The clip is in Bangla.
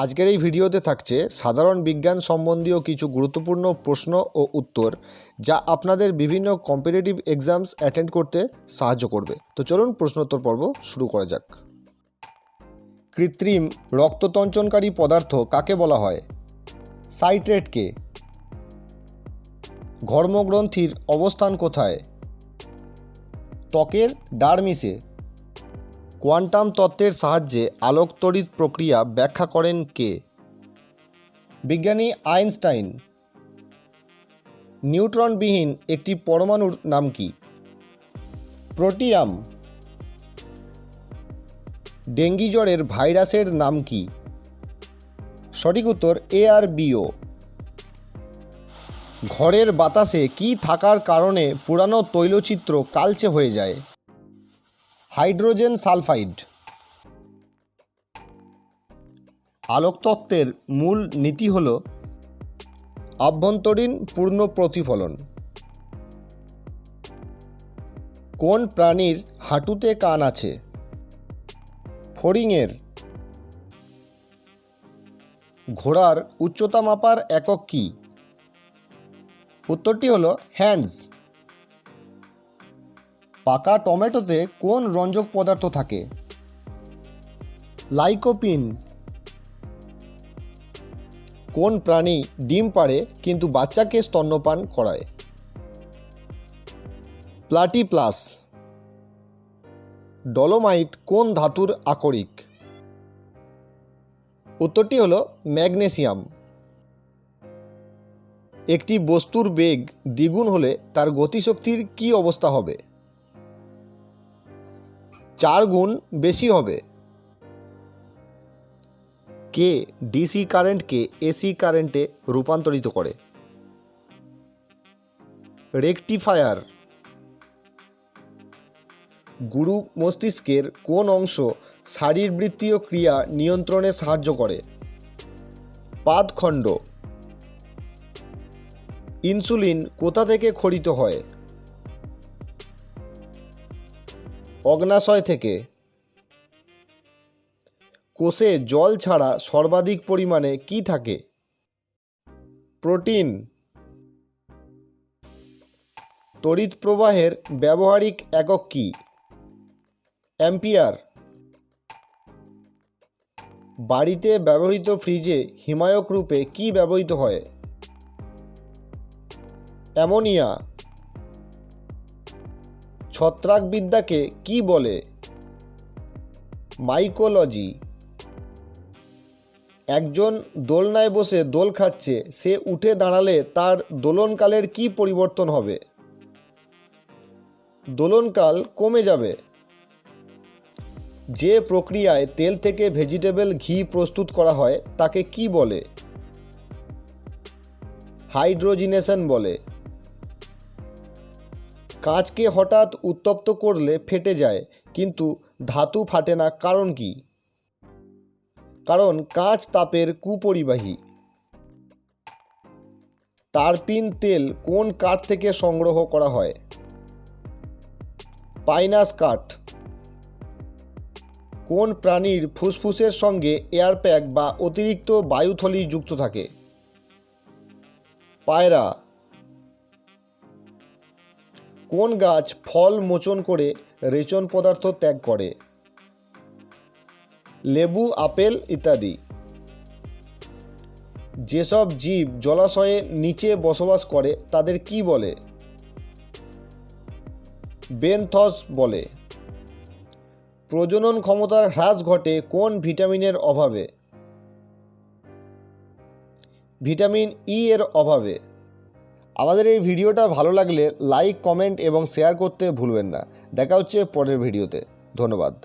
আজকের এই ভিডিওতে থাকছে সাধারণ বিজ্ঞান সম্বন্ধীয় কিছু গুরুত্বপূর্ণ প্রশ্ন ও উত্তর, যা আপনাদের বিভিন্ন কম্পিটিটিভ এক্সামস অ্যাটেন্ড করতে সাহায্য করবে। তো চলুন প্রশ্নোত্তর পর্ব শুরু করা যাক। কৃত্রিম রক্ততঞ্চনকারী পদার্থ কাকে বলা হয়? সাইট্রেটকে। ঘর্মগ্রন্থির অবস্থান কোথায়? ত্বকের ডারমিসে। কোয়ান্টাম তত্ত্বের সাহায্যে আলোক তড়িৎ প্রক্রিয়া ব্যাখ্যা করেন কে? বিজ্ঞানী আইনস্টাইন। নিউট্রনবিহীন একটি পরমাণুর নাম কি? প্রোটিয়াম। ডেঙ্গি জ্বরের ভাইরাসের নাম কি? সঠিক উত্তর ARBO। ঘরের বাতাসে কি থাকার কারণে পুরানো তৈলচিত্র কালচে হয়ে যায়? Hydrogen sulphide. আলোকতত্ত্বের মূল নীতি হল আভ্যন্তরীণ পূর্ণ প্রতিফলন। কোন প্রাণীর হাঁটুতে কান আছে? ফড়িংয়ের। ঘোড়ার উচ্চতা মাপার একক কি? উত্তরটি হলো হ্যান্ডস। পাকা টমেটোতে কোন রঞ্জক পদার্থ থাকে? লাইকোপিন। কোন প্রাণী ডিম পাড়ে কিন্তু বাচ্চাকে স্তন্যপান করায়? প্লাটিপ্লাস। ডলোমাইট কোন ধাতুর আকরিক? উত্তরটি হলো ম্যাগনেসিয়াম। একটি বস্তুর বেগ দ্বিগুণ হলে তার গতিশক্তির কী অবস্থা হবে? 4 গুণ বেশি হবে। কে ডিসি কারেন্টকে এসি কারেন্টে রূপান্তরিত করে? রেকটিফায়ার। গুরু মস্তিষ্কের কোন অংশ শারীরবৃত্তীয় ক্রিয়া নিয়ন্ত্রণে সাহায্য করে? পাদখণ্ড। ইনসুলিন কোথা থেকে ক্ষরিত হয়? অগ্নাশয় থেকে। কোষে জল ছাড়া সর্বাধিক পরিমাণে কি থাকে? প্রোটিন। তড়িৎ প্রবাহের ব্যবহারিক একক কি? অ্যাম্পিয়ার। বাড়িতে ব্যবহৃত ফ্রিজে হিমায়ক রূপে কি ব্যবহৃত হয়? অ্যামোনিয়া। ছত্রাকবিদ্যাকে কি বলে? মাইকোলজি। একজন দোলনায় বসে দোল খাচ্ছে, সে উঠে দাঁড়ালে তার দোলনকালের কি পরিবর্তন হবে? দোলনকাল কমে যাবে। যে প্রক্রিয়ায় তেল থেকে ভেজিটেবল ঘি প্রস্তুত করা হয় তাকে কি বলে? হাইড্রোজিনেশন বলে। কাঁচকে হঠাৎ উত্তপ্ত করলে ফেটে যায়, কিন্তু ধাতু ফাটে না, কারণ কি? কারণ কাঁচ তাপের কুপরিবাহী। তারপিন তেল কোন কাঠ থেকে সংগ্রহ করা হয়? পাইনাস কাঠ। কোন প্রাণীর ফুসফুসের সঙ্গে এয়ারপ্যাক বা অতিরিক্ত বায়ুথলি যুক্ত থাকে? পায়রা। কোন গাছ ফল মোচন করে রেচন পদার্থ ত্যাগ করে? লেবু, আপেল ইত্যাদি। যেসব জীব জলাশয়ের নিচে বসবাস করে তাদের কি বলে? বেনথস বলে। প্রজনন ক্ষমতার হ্রাস ঘটে কোন ভিটামিনের অভাবে? ভিটামিন ই এর অভাবে। আমাদের এই ভিডিওটা ভালো লাগলে লাইক, কমেন্ট এবং শেয়ার করতে ভুলবেন না। দেখা হচ্ছে পরের ভিডিওতে। ধন্যবাদ।